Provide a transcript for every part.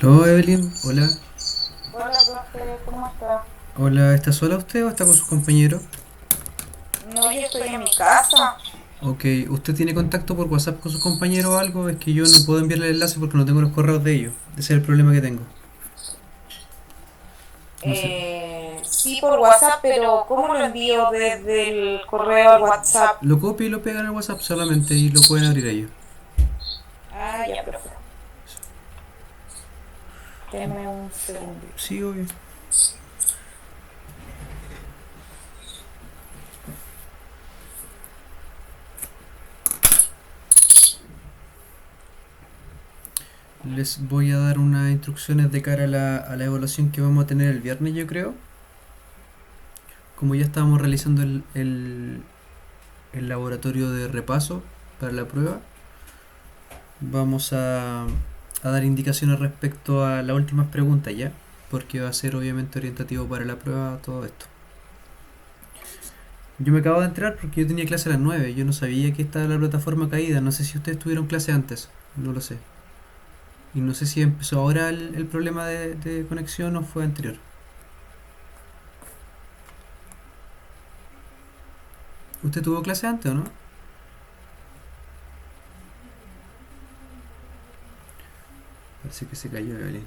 Aló, Evelyn. Hola. Hola, profe, ¿cómo está? Hola, ¿está sola usted o está con sus compañeros? No, yo estoy en mi casa. Ok, ¿usted tiene contacto por WhatsApp con sus compañeros o algo? Es que yo no puedo enviarle el enlace porque no tengo los correos de ellos. Ese es el problema que tengo. No sé. Sí, por WhatsApp, pero ¿cómo lo envío desde el correo al WhatsApp? Lo copia y lo pega en el WhatsApp solamente y lo pueden abrir ellos. Ah, ya, profe. Deme un segundito. Sí, obvio. Les voy a dar unas instrucciones de cara a la evaluación que vamos a tener el viernes, yo creo. Como ya estábamos realizando el laboratorio de repaso para la prueba, vamos a dar indicaciones respecto a las últimas preguntas ya, porque va a ser obviamente orientativo para la prueba todo esto. Yo me acabo de entrar porque yo tenía clase a las 9, yo no sabía que estaba la plataforma caída, no sé si ustedes tuvieron clase antes, no lo sé. Y no sé si empezó ahora el problema de conexión o fue anterior. ¿Usted tuvo clase antes o no? Parece que se cayó Evelyn.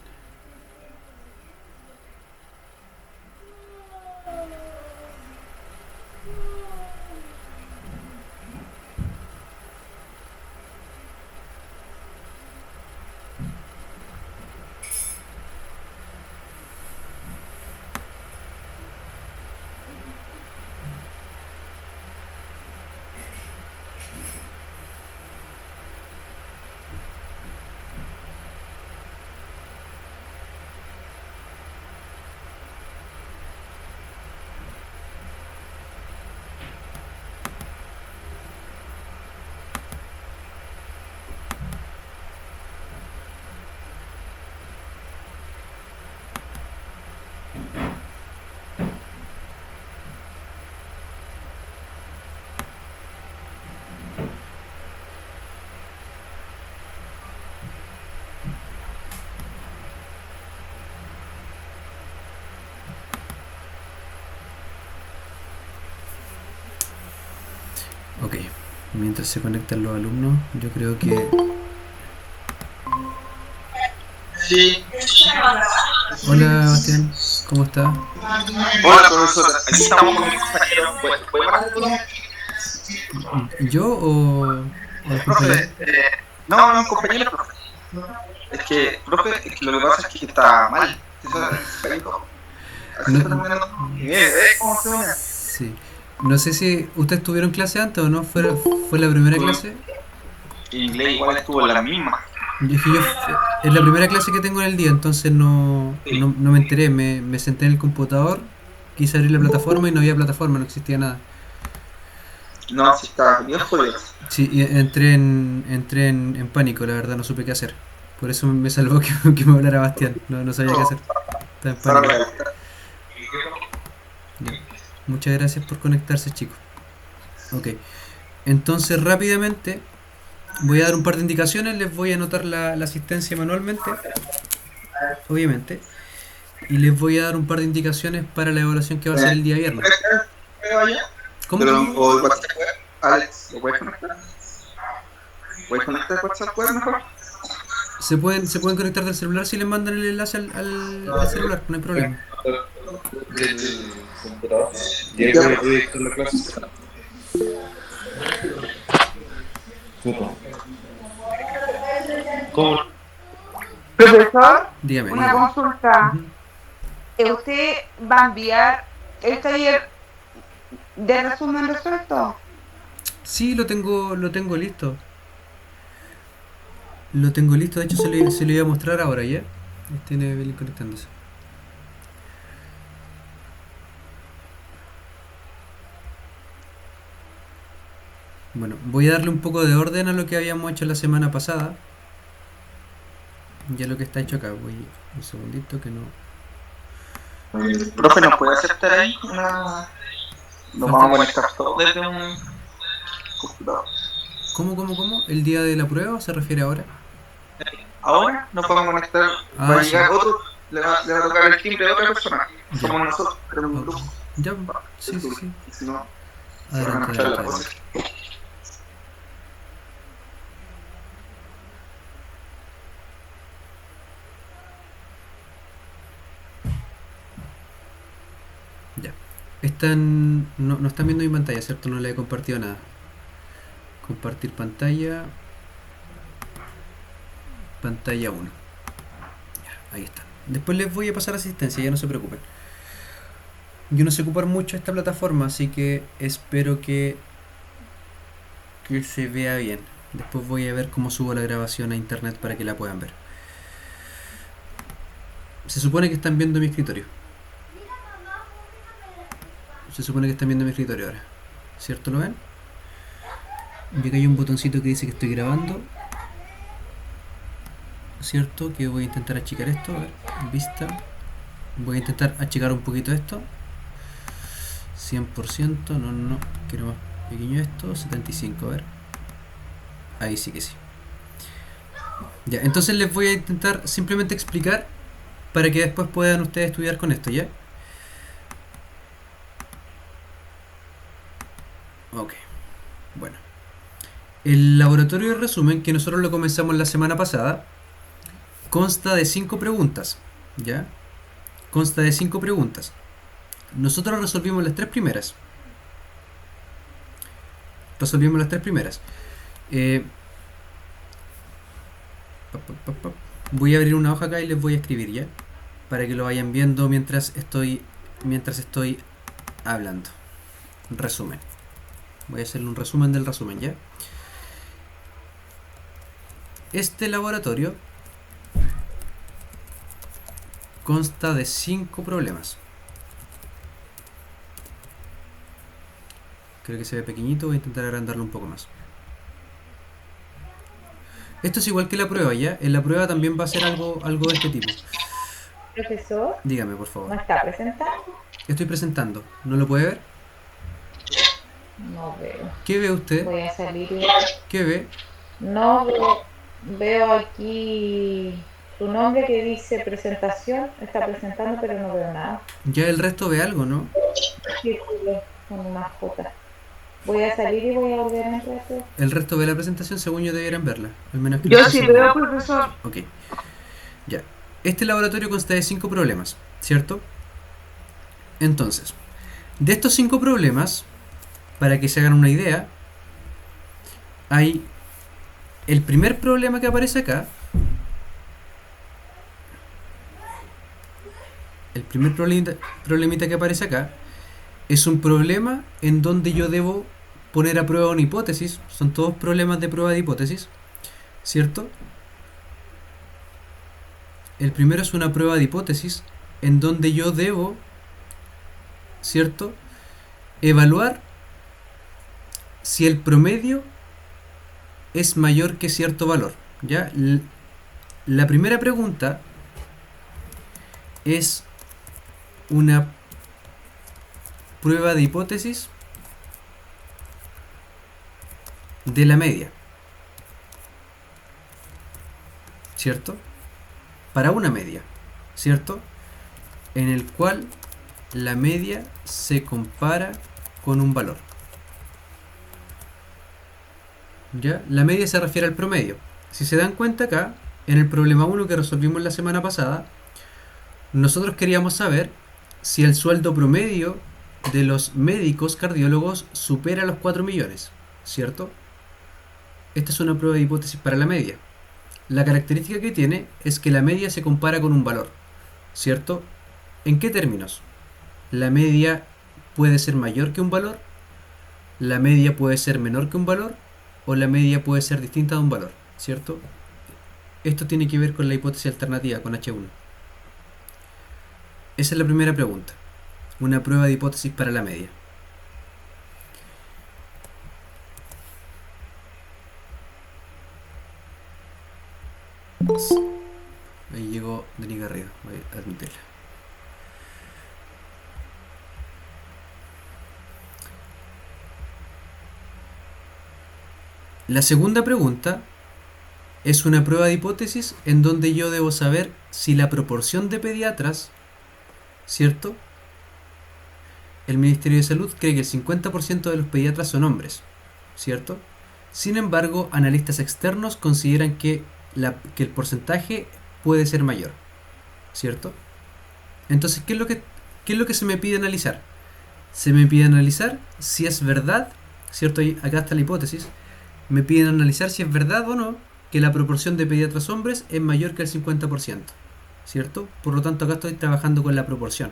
Ok, mientras se conectan los alumnos, yo creo que... Sí. Hola, Bastián, ¿cómo está? Hola, profesora. Aquí estamos con mi compañero. ¿Puede más alguno? ¿Yo o los Profe, compañeros? no, no, compañero, profe. Es que, profe, es que lo que pasa es que está mal. Se cayó. Así No, está terminando. ¿Cómo se llama? sí. No sé si ustedes tuvieron clase antes o no. ¿Fue la primera Tu clase? inglés igual estuvo en la misma. Es que es la primera clase que tengo en el día, entonces Sí. no me enteré. Me senté en el computador, quise abrir la plataforma y no había plataforma, no existía nada. No, sí está bien jodido. Sí, y entré en pánico, la verdad, no supe qué hacer. Por eso me salvó que me hablara Bastián. No sabía qué hacer. Estaba en Para pánico. Ya. Muchas gracias por conectarse, chicos. Ok. Entonces, rápidamente, voy a dar un par de indicaciones. Les voy a anotar la asistencia manualmente, obviamente. Y les voy a dar un par de indicaciones para la evaluación que va a ser el día viernes. ¿Cómo, cómo? O el WhatsApp web. Alex, ¿lo puedes conectar? ¿Puedes conectar el WhatsApp web mejor? Se pueden conectar del celular si les mandan el enlace al celular, no hay problema. Del computador. Y ahí voy a dictar la clase. ¿Cómo? Profesor, Dígame, una dígame. consulta. Ujú. ¿Usted va a enviar el taller de resumen resuelto? Sí, lo tengo listo. Lo tengo listo, de hecho se lo iba a mostrar ahora ya. Tiene Evelyn conectándose. Bueno, voy a darle un poco de orden a lo que habíamos hecho la semana pasada. Ya lo que está hecho acá. Voy un segundito que no. Profe, ¿nos puede aceptar ahí? Nos Falta. vamos a conectar todos desde un computador. ¿Cómo? ¿El día de la prueba se refiere ahora? Ahora nos vamos a conectar, Ah, va a sí. llegar otro, le va a tocar el timbre a otra persona. Ya. Somos nosotros, pero un Ok. grupo. Ya, sí. Y si no, se van a Adelante, escuchar adelante, las voces. adelante. Ya. No están viendo mi pantalla, ¿cierto? No le he compartido nada. Compartir pantalla. Pantalla 1. Ahí está. Después les voy a pasar asistencia, ya no se preocupen. Yo no sé ocupar mucho esta plataforma, así que espero que se vea bien. Después voy a ver cómo subo la grabación a internet para que la puedan ver. Se supone que están viendo mi escritorio. Se supone que están viendo mi escritorio ahora. ¿Cierto? ¿Lo ven? Y acá hay un botoncito que dice que estoy grabando. ¿Cierto? Que voy a intentar achicar esto. A ver, vista. Voy a intentar achicar un poquito esto. 100%. No. Quiero más pequeño esto. 75. A ver. Ahí sí que sí. Ya, entonces les voy a intentar simplemente explicar para que después puedan ustedes estudiar con esto, ¿ya? Ok, bueno. El laboratorio de resumen, que nosotros lo comenzamos la semana pasada, consta de 5 preguntas, ¿ya? Consta de 5 preguntas. Nosotros resolvimos las 3 primeras. Resolvimos las 3 primeras. Eh, Voy a abrir una hoja acá y les voy a escribir, ¿ya? Para que lo vayan viendo mientras estoy hablando. Resumen. Voy a hacerle un resumen del resumen, ¿ya? Este laboratorio consta de 5 problemas. Creo que se ve pequeñito, voy a intentar agrandarlo un poco más. Esto es igual que la prueba, ¿ya? En la prueba también va a ser algo de este tipo. Profesor, Dígame, por ¿no favor. está presentando? Estoy presentando. ¿No lo puede ver? No veo. ¿Qué ve usted? Voy a salir y... ¿Qué ve? No veo, veo aquí su nombre que dice presentación. Está presentando, pero no veo nada. Ya el resto ve algo, ¿no? Círculo con una J. Voy a salir y voy a volver a entrar. El resto ve la presentación, según yo deberían verla. Al menos que Yo no esté sí seguro. veo, profesor. Ok. Ya. Este laboratorio consta de 5 problemas, ¿cierto? Entonces, de estos 5 problemas, para que se hagan una idea, hay el primer problema que aparece acá. El primer problemita que aparece acá es un problema en donde yo debo poner a prueba una hipótesis. Son todos problemas de prueba de hipótesis, ¿cierto? El primero es una prueba de hipótesis en donde yo debo, ¿cierto?, evaluar si el promedio es mayor que cierto valor. ¿Ya? La primera pregunta es una prueba de hipótesis de la media, ¿cierto? Para una media, ¿cierto? En el cual la media se compara con un valor. ¿Ya? La media se refiere al promedio. Si se dan cuenta acá, en el problema 1 que resolvimos la semana pasada, nosotros queríamos saber si el sueldo promedio de los médicos cardiólogos supera los 4 millones, ¿cierto? Esta es una prueba de hipótesis para la media. La característica que tiene es que la media se compara con un valor, ¿cierto? ¿En qué términos? La media puede ser mayor que un valor, la media puede ser menor que un valor, o la media puede ser distinta de un valor, ¿cierto? Esto tiene que ver con la hipótesis alternativa, con H1. Esa es la primera pregunta. Una prueba de hipótesis para la media. Ahí llegó Denis Garrido, voy a admitirla. La segunda pregunta es una prueba de hipótesis en donde yo debo saber si la proporción de pediatras, ¿cierto? El Ministerio de Salud cree que el 50% de los pediatras son hombres, ¿cierto? Sin embargo, analistas externos consideran que el porcentaje puede ser mayor, ¿cierto? Entonces, qué es lo que se me pide analizar? Se me pide analizar si es verdad, ¿cierto? Acá está la hipótesis. Me piden analizar si es verdad o no que la proporción de pediatras hombres es mayor que el 50%, ¿cierto? Por lo tanto, acá estoy trabajando con la proporción.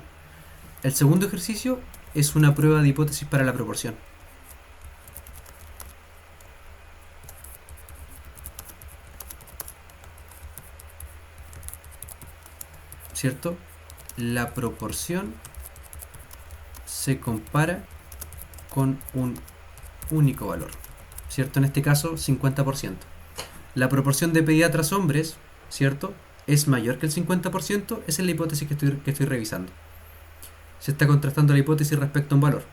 El segundo ejercicio es una prueba de hipótesis para la proporción. ¿Cierto? La proporción se compara con un único valor, ¿cierto? En este caso, 50%. La proporción de pediatras hombres, ¿cierto?, es mayor que el 50%. Esa es la hipótesis que estoy revisando. Se está contrastando la hipótesis respecto a un valor.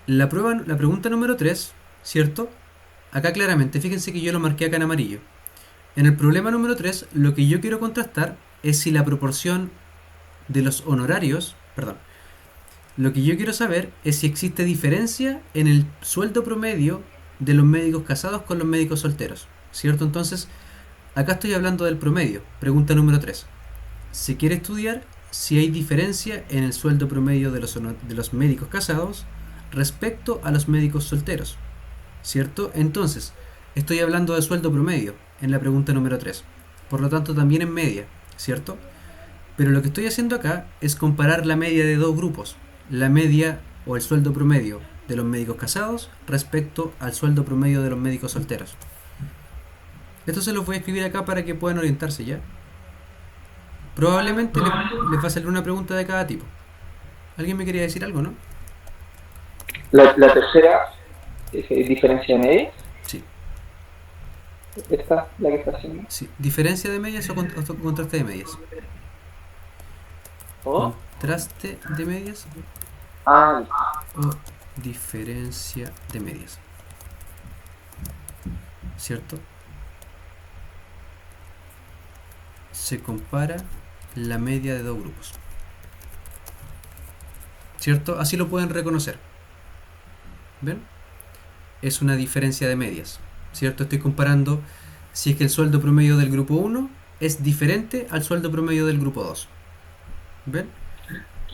La pregunta número 3, ¿cierto? Acá claramente, fíjense que yo lo marqué acá en amarillo. En el problema número 3, lo que yo quiero contrastar es si la proporción de los honorarios, perdón, lo que yo quiero saber es si existe diferencia en el sueldo promedio de los médicos casados con los médicos solteros, ¿cierto? Entonces, acá estoy hablando del promedio. Pregunta número 3. Se quiere estudiar si hay diferencia en el sueldo promedio de los médicos casados respecto a los médicos solteros, ¿cierto? Entonces, estoy hablando de sueldo promedio en la pregunta número 3. Por lo tanto, también en media, ¿cierto? Pero lo que estoy haciendo acá es comparar la media de dos grupos. La media o el sueldo promedio de los médicos casados respecto al sueldo promedio de los médicos solteros. Esto se los voy a escribir acá para que puedan orientarse ya. Probablemente les va a salir una pregunta de cada tipo. ¿Alguien me quería decir algo, no? La tercera es diferencia de media. Sí. ¿Esta la que está haciendo? Sí. ¿Diferencia de medias o contraste de medias? ¿Oh? ¿Contraste de medias Ah, o diferencia de medias? ¿Cierto? Se compara la media de dos grupos, ¿cierto? Así lo pueden reconocer. ¿Ven? Es una diferencia de medias, ¿cierto? Estoy comparando si es que el sueldo promedio del grupo 1 es diferente al sueldo promedio del grupo 2. ¿Ven?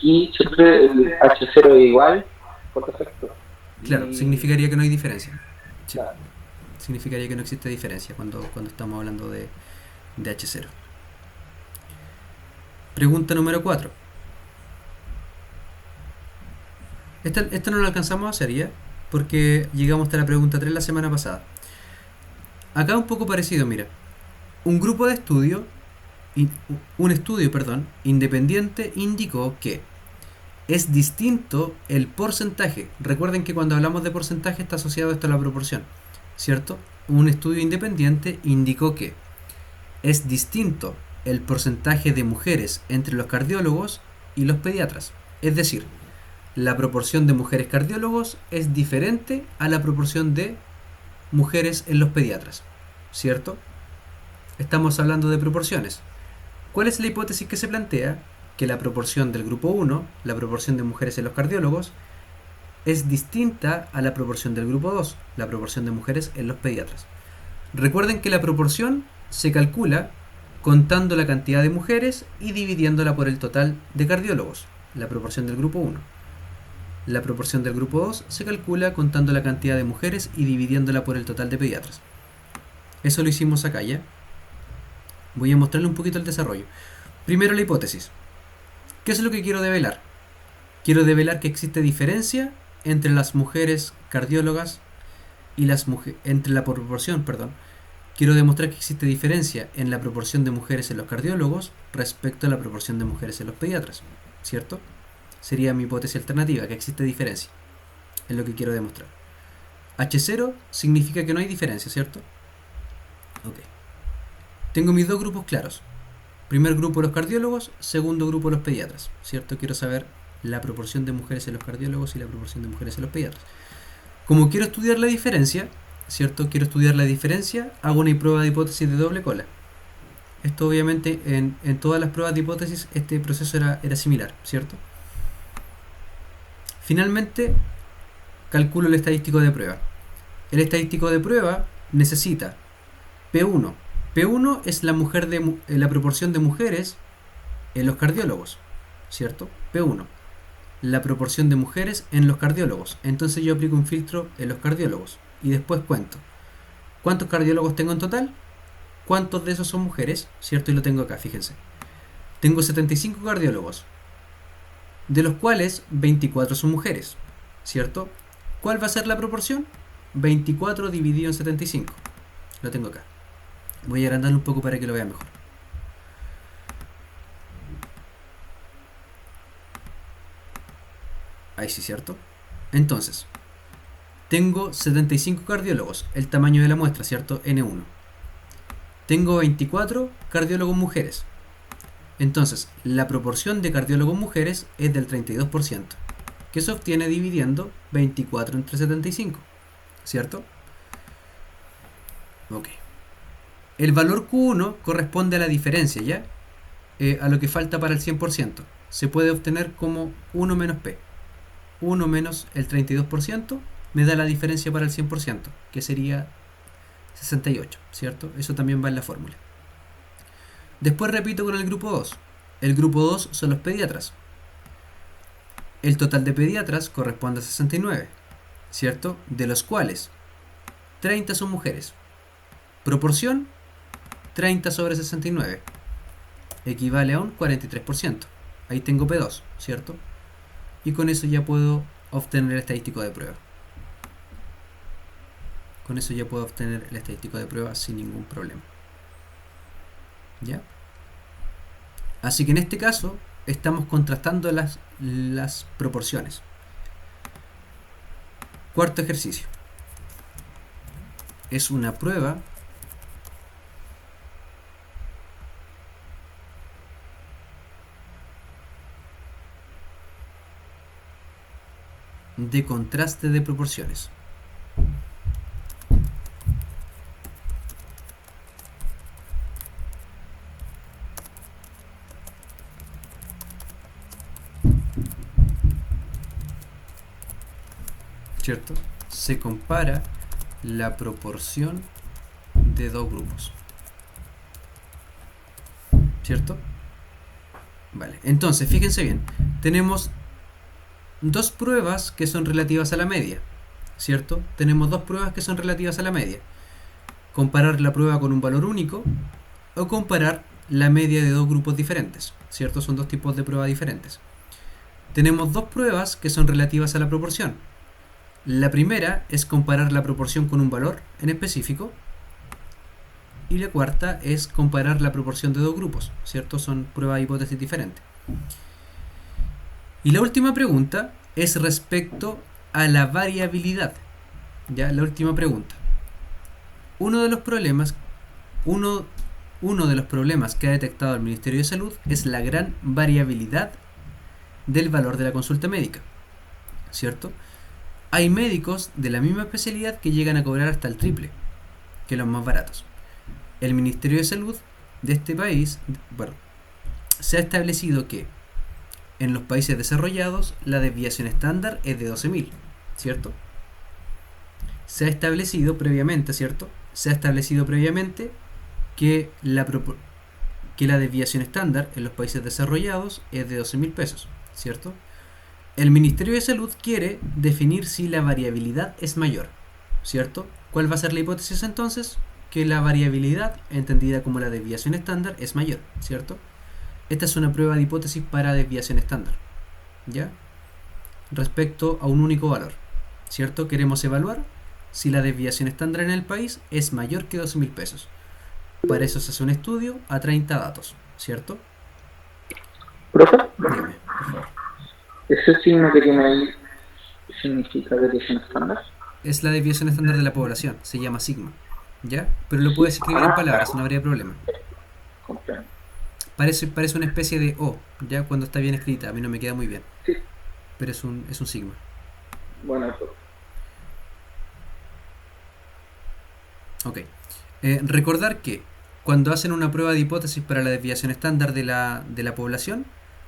y siempre el H0 es igual por defecto. Claro, significaría que no hay diferencia. Sí. Claro. Significaría que no existe diferencia cuando estamos hablando de H0. Pregunta número 4. Esta no la alcanzamos a hacer ya, porque llegamos hasta la pregunta 3 la semana pasada. Acá un poco parecido, mira. Un estudio independiente indicó que es distinto el porcentaje. Recuerden que cuando hablamos de porcentaje está asociado esto a la proporción, ¿cierto? Un estudio independiente indicó que es distinto el porcentaje de mujeres entre los cardiólogos y los pediatras. Es decir, la proporción de mujeres cardiólogos es diferente a la proporción de mujeres en los pediatras, ¿cierto? Estamos hablando de proporciones. ¿Cuál es la hipótesis que se plantea? Que la proporción del grupo 1, la proporción de mujeres en los cardiólogos, es distinta a la proporción del grupo 2, la proporción de mujeres en los pediatras. Recuerden que la proporción se calcula contando la cantidad de mujeres y dividiéndola por el total de cardiólogos, la proporción del grupo 1. La proporción del grupo 2 se calcula contando la cantidad de mujeres y dividiéndola por el total de pediatras. Eso lo hicimos acá ya. Voy a mostrarle un poquito el desarrollo. Primero la hipótesis. ¿Qué es lo que quiero develar? Quiero develar que existe diferencia entre las mujeres cardiólogas y entre la proporción, Quiero demostrar que existe diferencia en la proporción de mujeres en los cardiólogos respecto a la proporción de mujeres en los pediatras, ¿cierto? Sería mi hipótesis alternativa, que existe diferencia. Es lo que quiero demostrar. H0 significa que no hay diferencia, ¿cierto? Ok. Tengo mis dos grupos claros. Primer grupo los cardiólogos, segundo grupo los pediatras, ¿cierto? Quiero saber la proporción de mujeres en los cardiólogos y la proporción de mujeres en los pediatras. Como quiero estudiar la diferencia, ¿cierto? Quiero estudiar la diferencia, hago una prueba de hipótesis de doble cola. Esto obviamente en todas las pruebas de hipótesis este proceso era similar, ¿cierto? Finalmente, calculo el estadístico de prueba. El estadístico de prueba necesita P1. P1 es la proporción de mujeres en los cardiólogos, ¿cierto? P1. La proporción de mujeres en los cardiólogos. Entonces yo aplico un filtro en los cardiólogos y después cuento. ¿Cuántos cardiólogos tengo en total? ¿Cuántos de esos son mujeres? ¿Cierto? Y lo tengo acá, fíjense. Tengo 75 cardiólogos, de los cuales 24 son mujeres, ¿cierto? ¿Cuál va a ser la proporción? 24 dividido en 75. Lo tengo acá. Voy a agrandarlo un poco para que lo vean mejor. Ahí sí, ¿cierto? Entonces, tengo 75 cardiólogos, el tamaño de la muestra, ¿cierto? N1. Tengo 24 cardiólogos mujeres. Entonces, la proporción de cardiólogos mujeres es del 32%, que se obtiene dividiendo 24 entre 75, ¿cierto? Ok. El valor Q1 corresponde a la diferencia, ¿ya? A lo que falta para el 100%. Se puede obtener como 1 menos P. 1 menos el 32% me da la diferencia para el 100%, que sería 68, ¿cierto? Eso también va en la fórmula. Después repito con el grupo 2. El grupo 2 son los pediatras. El total de pediatras corresponde a 69, ¿cierto? De los cuales 30 son mujeres. Proporción 30 sobre 69. Equivale a un 43%. Ahí tengo P2, ¿cierto? Y con eso ya puedo obtener el estadístico de prueba. Con eso ya puedo obtener el estadístico de prueba sin ningún problema. ¿Ya? Así que en este caso estamos contrastando las proporciones. Cuarto ejercicio. Es una prueba de contraste de proporciones. ¿Cierto? Se compara la proporción de dos grupos. ¿Cierto? Vale, entonces fíjense bien, tenemos dos pruebas que son relativas a la media, ¿cierto? Tenemos dos pruebas que son relativas a la media. Comparar la prueba con un valor único o comparar la media de dos grupos diferentes, ¿cierto? Son dos tipos de pruebas diferentes. Tenemos dos pruebas que son relativas a la proporción. La primera es comparar la proporción con un valor en específico y la cuarta es comparar la proporción de dos grupos, ¿cierto? Son pruebas de hipótesis diferentes. Y la última pregunta es respecto a la variabilidad. Ya, la última pregunta. Uno de los problemas que ha detectado el Ministerio de Salud es la gran variabilidad del valor de la consulta médica, ¿cierto? Hay médicos de la misma especialidad que llegan a cobrar hasta el triple que los más baratos. El Ministerio de Salud de este país, bueno, se ha establecido que en los países desarrollados la desviación estándar es de 12.000, ¿cierto? Se ha establecido previamente, ¿cierto? Se ha establecido previamente que la desviación estándar en los países desarrollados es de 12.000 pesos, ¿cierto? El Ministerio de Salud quiere definir si la variabilidad es mayor, ¿cierto? ¿Cuál va a ser la hipótesis entonces? Que la variabilidad, entendida como la desviación estándar, es mayor, ¿cierto? Esta es una prueba de hipótesis para desviación estándar, ¿ya? Respecto a un único valor, ¿cierto? Queremos evaluar si la desviación estándar en el país es mayor que 12.000 pesos. Para eso se hace un estudio a 30 datos, ¿cierto? ¿Profe? Dígame, por favor. ¿Ese signo que tiene ahí significa desviación estándar? Es la desviación estándar de la población, se llama sigma, ¿ya? Pero lo puedes escribir en palabras, no habría problema. Comprendo. Parece una especie de O, ya cuando está bien escrita, a mí no me queda muy bien. Sí. Pero es un sigma. Bueno, Ok. Recordar que cuando hacen una prueba de hipótesis para la desviación estándar de la población,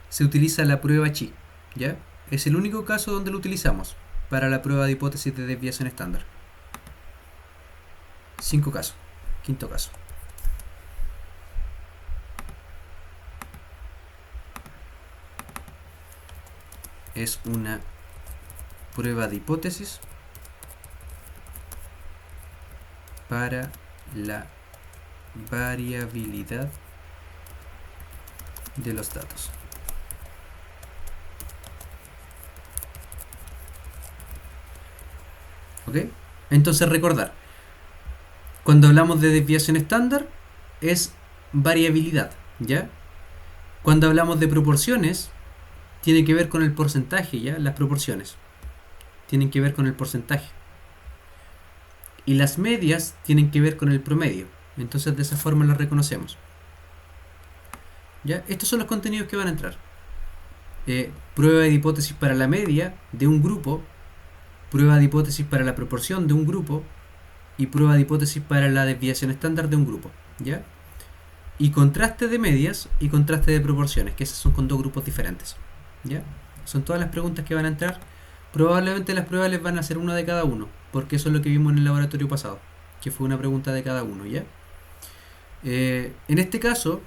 se utiliza la prueba chi, ¿ya? Es el único caso donde lo utilizamos para la prueba de hipótesis de desviación estándar. 5 casos. Quinto caso. Es una prueba de hipótesis para la variabilidad de los datos. ¿Ok? Entonces recordar, cuando hablamos de desviación estándar es variabilidad, ¿ya? Cuando hablamos de proporciones tiene que ver con el porcentaje, ¿ya? Las proporciones tienen que ver con el porcentaje. Y las medias tienen que ver con el promedio. Entonces de esa forma las reconocemos. ¿Ya? Estos son los contenidos que van a entrar. Prueba de hipótesis para la media de un grupo, prueba de hipótesis para la proporción de un grupo y prueba de hipótesis para la desviación estándar de un grupo, ¿ya? Y contraste de medias y contraste de proporciones, que esos son con dos grupos diferentes, ¿ya? Son todas las preguntas que van a entrar. Probablemente las pruebas les van a hacer una de cada uno, porque eso es lo que vimos en el laboratorio pasado, que fue una pregunta de cada uno, ¿ya? En este caso,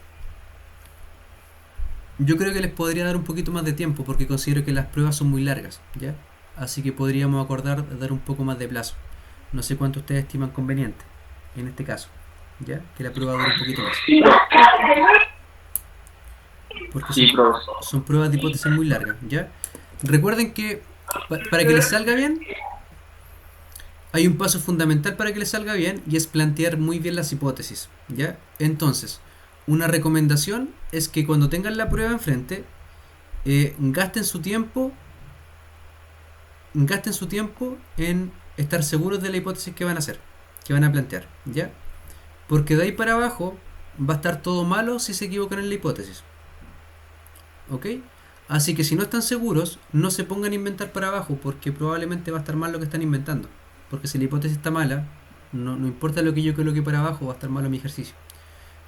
yo creo que les podría dar un poquito más de tiempo, porque considero que las pruebas son muy largas, ¿ya? Así que podríamos acordar dar un poco más de plazo. No sé cuánto ustedes estiman conveniente, en este caso, ¿ya? Que la prueba dure un poquito más. Sí, Porque sí, profesor. son pruebas de hipótesis muy largas, ¿ya? Recuerden que para que les salga bien, hay un paso fundamental para que les salga bien y es plantear muy bien las hipótesis, ¿ya? Entonces, una recomendación es que cuando tengan la prueba enfrente, gasten su tiempo en estar seguros de la hipótesis que van a hacer, que van a plantear, ¿ya? Porque de ahí para abajo va a estar todo malo si se equivocan en la hipótesis. ¿Ok? Así que si no están seguros, no se pongan a inventar para abajo, porque probablemente va a estar mal lo que están inventando. Porque si la hipótesis está mala, no importa lo que yo coloque para abajo, va a estar malo mi ejercicio,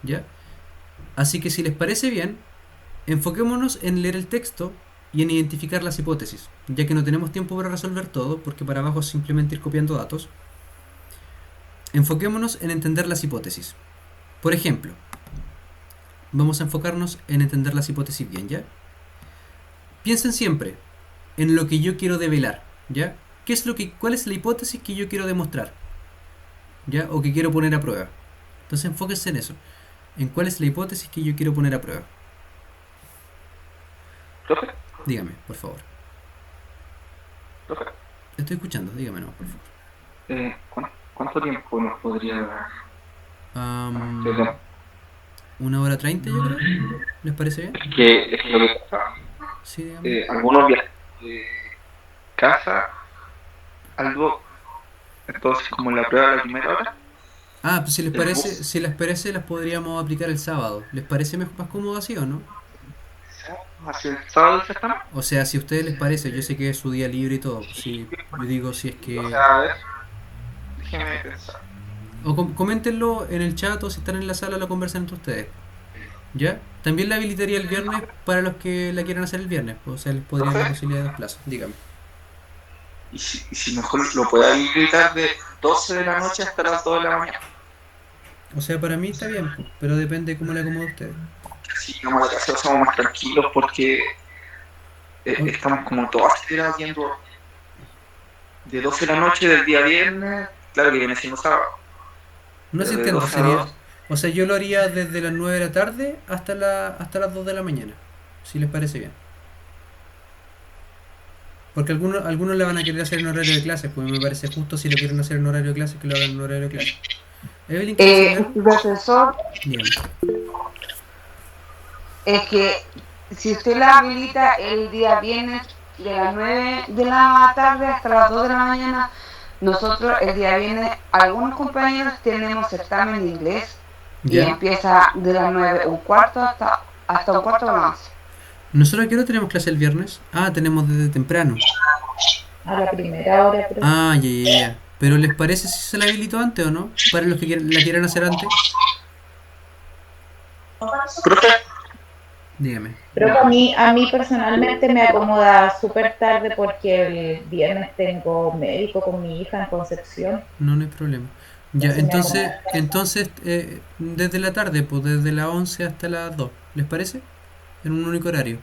¿ya? Así que si les parece bien, enfoquémonos en leer el texto y en identificar las hipótesis, ya que no tenemos tiempo para resolver todo, porque para abajo es simplemente ir copiando datos. Enfoquémonos en entender las hipótesis. Por ejemplo, vamos a enfocarnos en entender las hipótesis bien, ¿ya? Piensen siempre en lo que yo quiero develar, ¿ya? ¿Cuál es la hipótesis que yo quiero demostrar? ¿Ya? O que quiero poner a prueba. Entonces enfóquense en eso, en cuál es la hipótesis que yo quiero poner a prueba. ¿Profe? Dígame, por favor. ¿Profe? Estoy escuchando, dígame no, por favor. ¿Cuánto tiempo nos podría dar? Am, Perdón. 1 hora 30 yo creo. ¿Les parece bien? Es que lo que pasa, Sí, dígame. algunos viajes de casa, algo, entonces como en la prueba de la primera hora, Ah, pues si les el parece, bus. si les parece, las podríamos aplicar el sábado. ¿Les parece más cómodo así o no? hacia el sábado del certamen. O sea, si a ustedes les parece, yo sé que es su día libre y todo. Si, yo digo si es que... O sea, a ver, déjeme pensar. O coméntenlo en el chat o si están en la sala lo conversan entre ustedes. ¿Ya? También la habilitaría el viernes para los que la quieran hacer el viernes. O sea, les podría dar la posibilidad de dos plazos. Dígame. Y si mejor lo puede habilitar de 12 de la noche hasta las 2 de la mañana. O sea, para mí está bien, pero depende cómo le acomode a ustedes. Así vamos a casa, somos más tranquilos porque estamos como todos acelerados viendo de 12 de la noche del día viernes, claro que viene siendo sábado. No se Pero de entiende, 12 a sería... 2, O sea, yo lo haría desde las 9 de la tarde hasta las 2 de la mañana, si les parece bien. Porque algunos la van a querer hacer en horario de clases, pues me parece justo si lo quieren hacer en horario de clases que lo hagan en horario de clases. Evelyn, ¿quieres hablar? Profesor, Dígame. es que si usted la habilita el día viernes de las 9 de la tarde hasta las 2 de la mañana, nosotros el día viernes, algunos compañeros tenemos certamen de inglés y ¿Ya? empieza de las 9:15 hasta 1:15 de la 11. ¿Nosotros a qué hora tenemos clase el viernes? Ah, tenemos desde temprano. A la primera hora, pero... Ah, ya. Pero ¿les parece si se la habilito antes o no? Para los que la quieran hacer antes. Profe, Dígame. Pero a mí personalmente me acomoda súper tarde porque el viernes tengo médico con mi hija en Concepción. No, no hay problema. Ya, entonces desde la tarde, pues desde las 11 hasta las 2. ¿Les parece? En un único horario.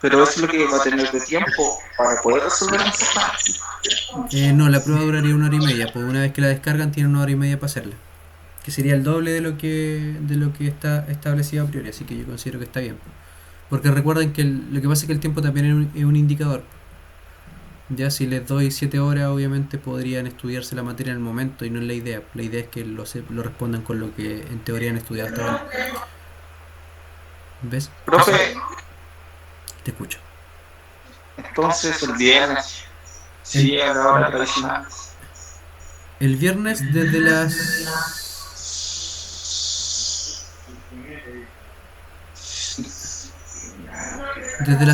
pero eso es lo que va a tener de tiempo para poder resolver un sistema. No, la prueba duraría 1 hora y media, pues una vez que la descargan tienen 1 hora y media para hacerla. Que sería el doble de lo que está establecido a priori, así que yo considero que está bien. Porque recuerden que lo que pasa es que el tiempo también es un indicador. Ya si les doy 7 horas, obviamente podrían estudiarse la materia en el momento y no es la idea. La idea es que lo respondan con lo que en teoría han estudiado hasta ahora. ¿Ves? Profe, Te escucho. entonces el viernes, sí, a la hora tradicional. El viernes desde las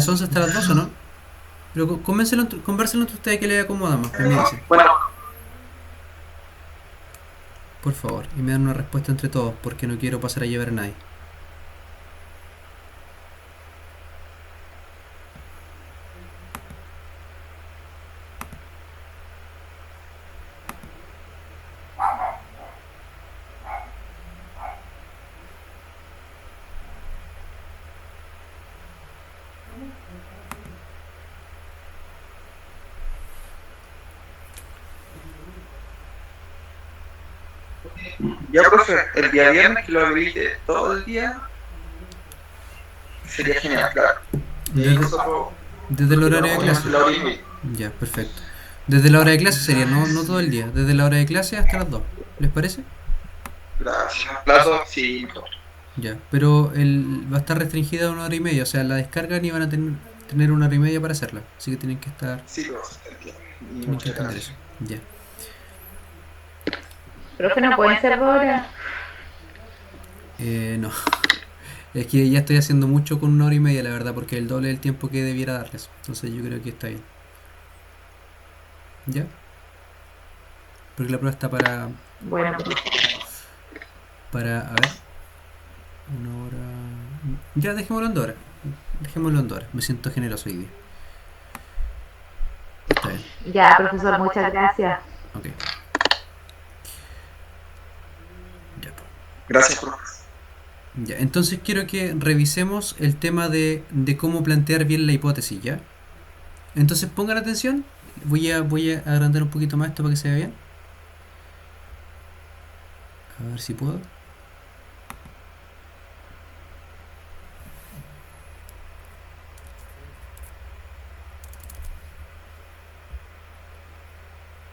11 hasta las 2, ¿o no? Pero convérselo entre ustedes que les acomoda más. Me dicen, Bueno, por favor, y me dan una respuesta entre todos, porque no quiero pasar a llevar a nadie. ya profe, el día viernes que lo habilite todo el día sería genial, claro. Y ahí Desde, nosotros desde el horario de clase. la hora y media. Ya, perfecto. Desde la hora de clase sería, no todo el día. Desde la hora de clase hasta las 2. ¿Les parece? Gracias. Plazo, sí. Ya, pero va a estar restringida a 1 hora y media. O sea, la descargan y van a tener 1 hora y media para hacerla. Así que tienen que Sí, profe. Y tienen que muchas entender gracias. eso. Ya. Profe, no pueden ser 2 horas. No. Es que ya estoy haciendo mucho con 1 hora y media, la verdad, porque es el doble del tiempo que debiera darles. Entonces yo creo que está bien. ¿Ya? Porque la prueba está Bueno, a ver, 1 hora. Ya, dejémoslo en 2 horas. Dejémoslo en 2 horas. Me siento generoso hoy día. Está bien. ya, profesor, muchas gracias. Ok. Ya, pues. Gracias, profe. Ya, entonces quiero que revisemos el tema de cómo plantear bien la hipótesis, ¿ya? Entonces pongan atención. Voy a agrandar un poquito más esto para que se vea bien. A ver si puedo.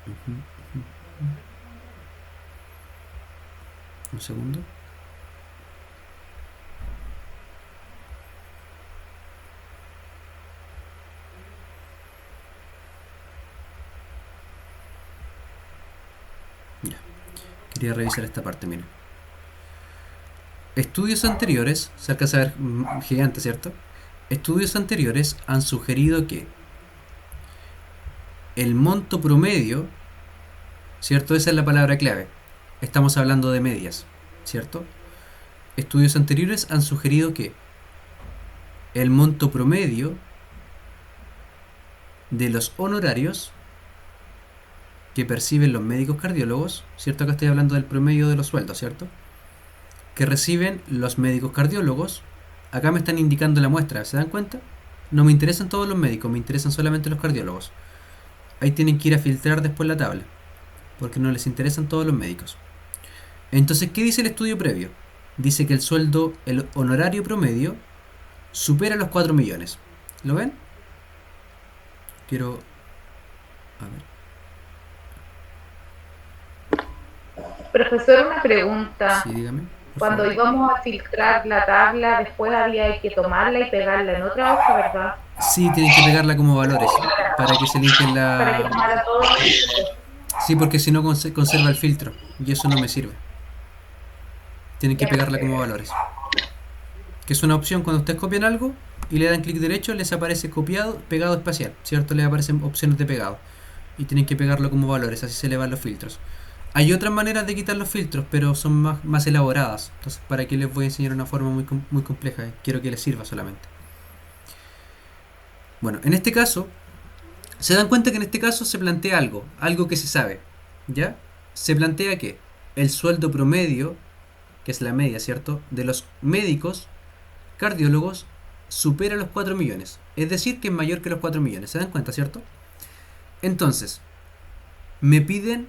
Ujú, ujú, ujú. Un segundo. Ya. Quería revisar esta parte, miren. Estudios anteriores, se alcanza a ver gigante, ¿cierto? Estudios anteriores han sugerido que el monto promedio, ¿cierto? Esa es la palabra clave. Estamos hablando de medias, ¿cierto? Estudios anteriores han sugerido que el monto promedio de los honorarios que perciben los médicos cardiólogos, ¿cierto? Acá estoy hablando del promedio de los sueldos, ¿cierto? Que reciben los médicos cardiólogos. Acá me están indicando la muestra, ¿se dan cuenta? No me interesan todos los médicos, me interesan solamente los cardiólogos. Ahí tienen que ir a filtrar después la tabla, porque no les interesan todos los médicos. Entonces, ¿qué dice el estudio previo? Dice que el honorario promedio supera los 4 millones. ¿Lo ven? Quiero... A ver. Profesor, una pregunta. Sí, dígame. Cuando íbamos a filtrar la tabla, después había que tomarla y pegarla en otra hoja, ¿verdad? Sí, tienen que pegarla como valores para que se limpien Para que la... tomara todo. Sí, porque si no conserva el filtro y eso no me sirve. Tienen que pegarla como valores. Que es una opción cuando ustedes copian algo y le dan clic derecho, les aparece copiado, pegado espacial, ¿cierto? Les aparecen opciones de pegado. y tienen que pegarlo como valores, así se le van los filtros. Hay otras maneras de quitar los filtros, pero son más elaboradas. Entonces, ¿para qué les voy a enseñar una forma muy compleja? Quiero que les sirva solamente. Bueno, en este caso, se dan cuenta que en este caso se plantea algo que se sabe. ¿Ya? Se plantea que el sueldo promedio, que es la media, ¿cierto?, de los médicos, cardiólogos, supera los 4 millones. Es decir, que es mayor que los 4 millones. ¿Se dan cuenta, cierto? Entonces, me piden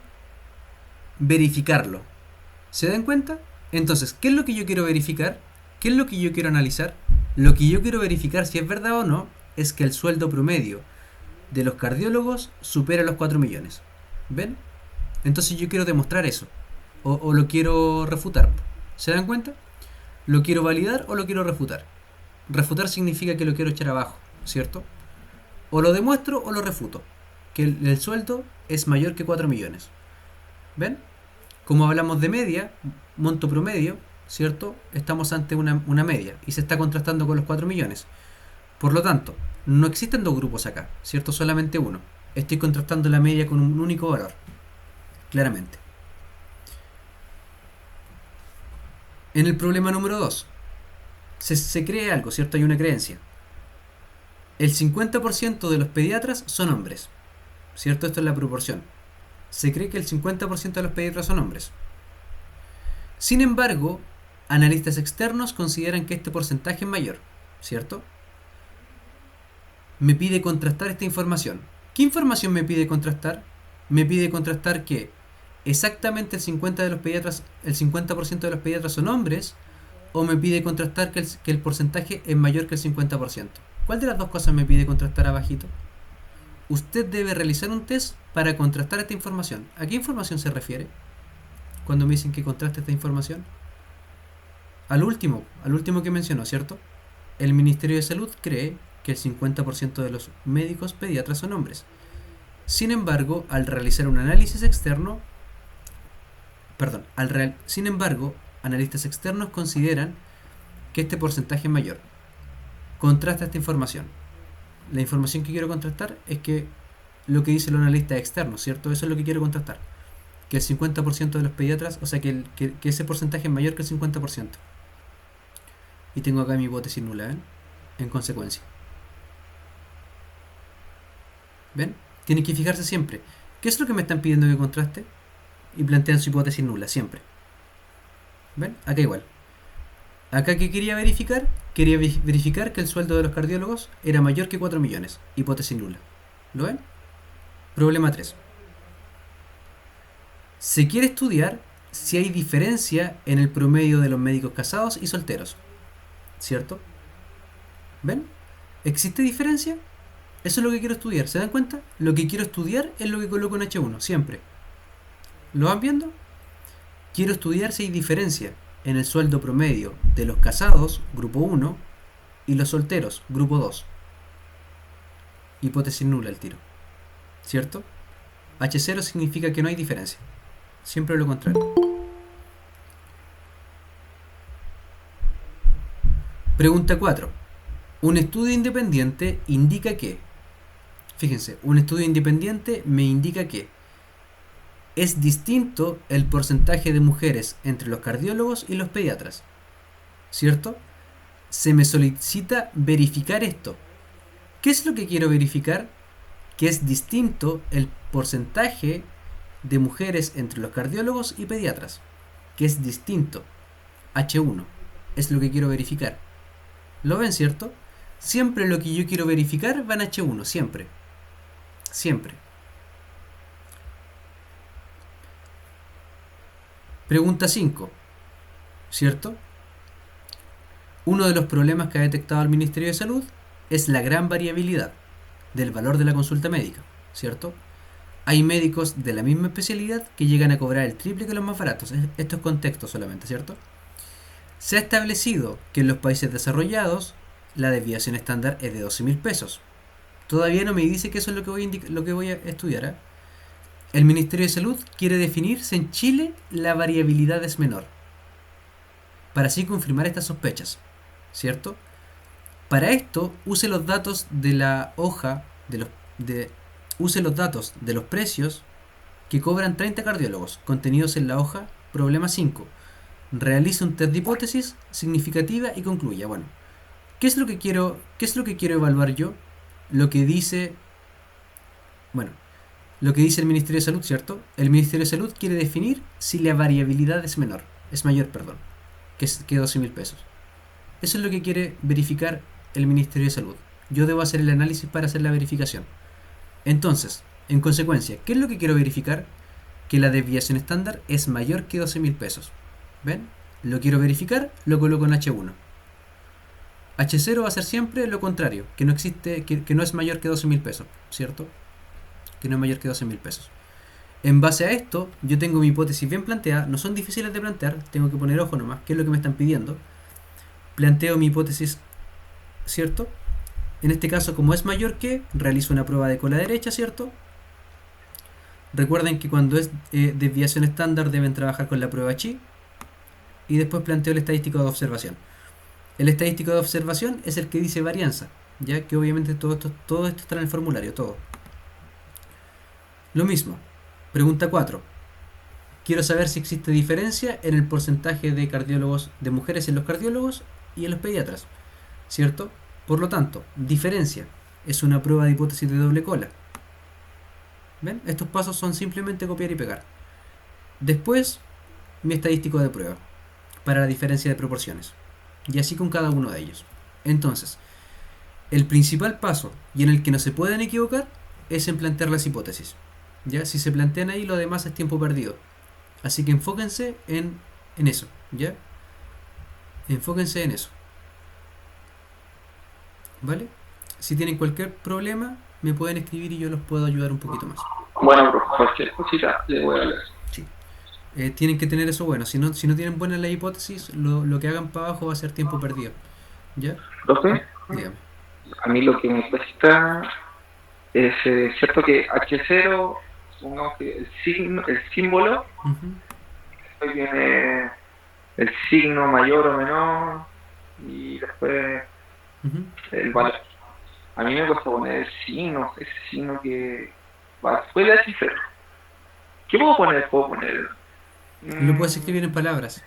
verificarlo. ¿Se dan cuenta? Entonces, ¿qué es lo que yo quiero verificar? ¿Qué es lo que yo quiero analizar? Lo que yo quiero verificar si es verdad o no es que el sueldo promedio de los cardiólogos supera los 4 millones. ¿Ven? Entonces yo quiero demostrar eso. O lo quiero refutar. ¿Se dan cuenta? ¿Lo quiero validar o lo quiero refutar? Refutar significa que lo quiero echar abajo, ¿cierto? O lo demuestro o lo refuto. Que el sueldo es mayor que 4 millones. ¿Ven? Como hablamos de media, monto promedio, ¿cierto? Estamos ante una media y se está contrastando con los 4 millones. Por lo tanto, no existen dos grupos acá, ¿cierto? Solamente uno. Estoy contrastando la media con un único valor. Claramente. En el problema número 2, se cree algo, ¿cierto? Hay una creencia. El 50% de los pediatras son hombres, ¿cierto? Esto es la proporción. Se cree que el 50% de los pediatras son hombres. Sin embargo, analistas externos consideran que este porcentaje es mayor, ¿cierto? Me pide contrastar esta información. ¿Qué información me pide contrastar? Me pide contrastar que exactamente el 50% de los pediatras son hombres, o me pide contrastar que el porcentaje es mayor que el 50%. ¿Cuál de las dos cosas me pide contrastar abajito? Usted debe realizar un test para contrastar esta información. ¿A qué información se refiere cuando me dicen que contraste esta información? Al último que mencionó, ¿cierto? El Ministerio de Salud cree que el 50% de los médicos pediatras son hombres. Sin embargo, al realizar un análisis externo, sin embargo, analistas externos consideran que este porcentaje es mayor. Contrasta esta información. La información que quiero contrastar es que lo que dice el analista externo, ¿cierto? Eso es lo que quiero contrastar. Que el 50% de los pediatras, o sea, que ese porcentaje es mayor que el 50%. Y tengo acá mi hipótesis nula, ¿ven? En consecuencia. ¿Ven? Tienen que fijarse siempre. ¿Qué es lo que me están pidiendo que contraste? Y plantean su hipótesis nula, siempre. ¿Ven? Acá igual. Acá, ¿qué quería verificar? Quería verificar que el sueldo de los cardiólogos era mayor que 4 millones. Hipótesis nula. ¿Lo ven? Problema 3. Se quiere estudiar si hay diferencia en el promedio de los médicos casados y solteros. ¿Cierto? ¿Ven? ¿Existe diferencia? Eso es lo que quiero estudiar. ¿Se dan cuenta? Lo que quiero estudiar es lo que coloco en H1, siempre. ¿Lo van viendo? Quiero estudiar si hay diferencia en el sueldo promedio de los casados, grupo 1, y los solteros, grupo 2. Hipótesis nula al tiro. ¿Cierto? H0 significa que no hay diferencia. Siempre lo contrario. Pregunta 4. Un estudio independiente indica que... Fíjense, un estudio independiente me indica que es distinto el porcentaje de mujeres entre los cardiólogos y los pediatras. ¿Cierto? Se me solicita verificar esto. ¿Qué es lo que quiero verificar? Que es distinto el porcentaje de mujeres entre los cardiólogos y pediatras. Que es distinto. H1. Es lo que quiero verificar. ¿Lo ven, cierto? Siempre lo que yo quiero verificar va en H1. Siempre. Siempre. Pregunta 5. ¿Cierto? Uno de los problemas que ha detectado el Ministerio de Salud es la gran variabilidad del valor de la consulta médica, ¿cierto? Hay médicos de la misma especialidad que llegan a cobrar el triple que los más baratos. Esto es contexto solamente, ¿cierto? Se ha establecido que en los países desarrollados la desviación estándar es de 12.000 pesos. Todavía no me dice que eso es lo que voy a estudiar, ¿eh? El Ministerio de Salud quiere definir si en Chile la variabilidad es menor, para así confirmar estas sospechas, ¿cierto? Para esto, use los datos de la hoja Use los datos de los precios que cobran 30 cardiólogos contenidos en la hoja problema 5. Realice un test de hipótesis significativa y concluya. Bueno, ¿qué es lo que quiero evaluar yo? Lo que dice, bueno, lo que dice el Ministerio de Salud, ¿cierto? El Ministerio de Salud quiere definir si la variabilidad es mayor, que 12.000 pesos. Eso es lo que quiere verificar el Ministerio de Salud. Yo debo hacer el análisis para hacer la verificación. Entonces, en consecuencia, ¿qué es lo que quiero verificar? Que la desviación estándar es mayor que 12.000 pesos. ¿Ven? Lo quiero verificar, lo coloco en H1. H0 va a ser siempre lo contrario, que no existe, que no es mayor que 12.000 pesos, ¿cierto? Que no es mayor que 12.000 pesos. En base a esto, yo tengo mi hipótesis bien planteada, no son difíciles de plantear, tengo que poner ojo nomás, qué es lo que me están pidiendo. Planteo mi hipótesis, ¿cierto? En este caso, como es mayor que, realizo una prueba de cola derecha, ¿cierto? Recuerden que cuando es desviación estándar deben trabajar con la prueba chi. Y después planteo el estadístico de observación. El estadístico de observación es el que dice varianza, ya que obviamente todo esto está en el formulario, todo. Lo mismo. Pregunta 4. Quiero saber si existe diferencia en el porcentaje de cardiólogos, de mujeres en los cardiólogos y en los pediatras, ¿cierto? Por lo tanto, diferencia es una prueba de hipótesis de doble cola. ¿Ven? Estos pasos son simplemente copiar y pegar. Después, mi estadístico de prueba para la diferencia de proporciones. Y así con cada uno de ellos. Entonces, el principal paso y en el que no se pueden equivocar es en plantear las hipótesis. ¿Ya? Si se plantean ahí, lo demás es tiempo perdido. Así que enfóquense en eso. ¿Ya? Enfóquense en eso. ¿Vale? Si tienen cualquier problema, me pueden escribir y yo los puedo ayudar un poquito más. Bueno, profe, cualquier cosita le voy a hablar. Sí. Tienen que tener eso bueno. Si no tienen buena la hipótesis, lo que hagan para abajo va a ser tiempo perdido. ¿Ya? Profe, Dígame. a mí lo que me cuesta es cierto que H0, supongamos que el símbolo, Ujú. después viene el signo mayor o menor y después Ujú. el valor. A mí me cuesta poner el signo, ese signo que va después de H0. ¿Qué puedo poner? Lo puedes escribir en palabras.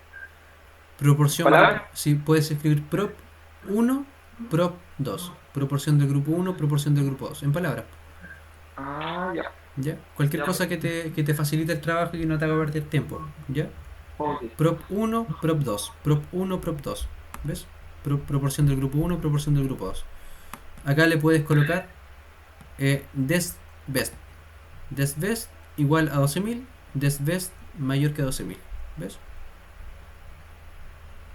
Proporción. ¿Palabras? Sí, puedes escribir prop 1, prop 2. Proporción del grupo 1, proporción del grupo 2. En palabras. Ah, ya. ¿Ya? Cualquier Ya. cosa que te facilite el trabajo y que no te haga perder tiempo. ¿Ya? Ok. Prop 1, prop 2. Prop 1, prop 2. ¿Ves? Proporción del grupo 1, proporción del grupo 2. Acá le puedes colocar des best. Des best igual a 12.000. Des best mayor que 12.000. ¿Ves?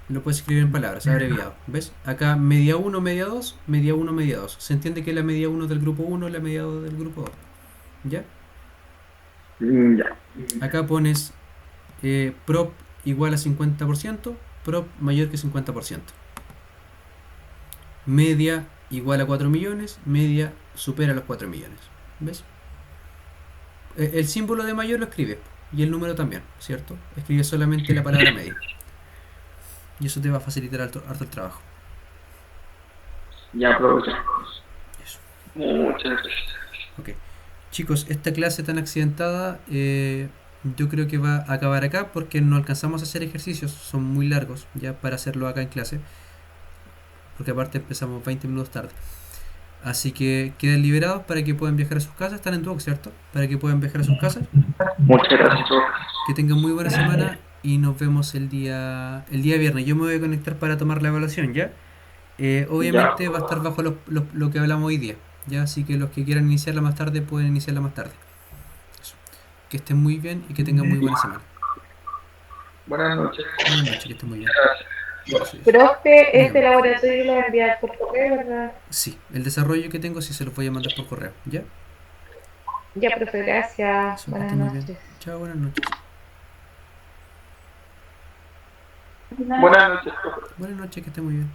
Lo puedes escribir en palabras, abreviado. ¿Ves? Acá media 1, media 2, media 1, media 2. Se entiende que la media 1 del grupo 1 es la media 2 del grupo 2. ¿Ya? Ya. Acá pones prop igual a 50%, prop mayor que 50%. Media igual a 4 millones, media supera los 4 millones. ¿Ves? El símbolo de mayor lo escribes y el número también, ¿cierto? Escribes solamente la palabra media. Y eso te va a facilitar harto el trabajo. Ya, profe. Eso. Muchas gracias. Ok. Chicos, esta clase tan accidentada yo creo que va a acabar acá porque no alcanzamos a hacer ejercicios, son muy largos ya para hacerlo acá en clase. Porque aparte empezamos 20 minutos tarde. Así que queden liberados para que puedan viajar a sus casas. Están en Duoc, ¿cierto? Para que puedan viajar a sus casas. Muchas gracias, profe. Que tengan muy buena semana y nos vemos el día viernes. Yo me voy a conectar para tomar la evaluación, ¿ya? Obviamente va a estar bajo lo que hablamos hoy día, ¿ya? Así que los que quieran iniciarla más tarde pueden iniciarla más tarde. Eso. Que estén muy bien y que tengan muy buena semana. Buenas noches. Buenas noches, que estén muy bien. Gracias. Profe, este laboratorio lo va a enviar por correo, ¿verdad? Sí, el desarrollo que tengo sí se los voy a mandar por correo, ¿ya? Ya, profe, gracias. Eso, que Buenas estén muy bien. noches. Chao, buenas noches. Buenas noches, profe. Buenas noches, que estén muy bien.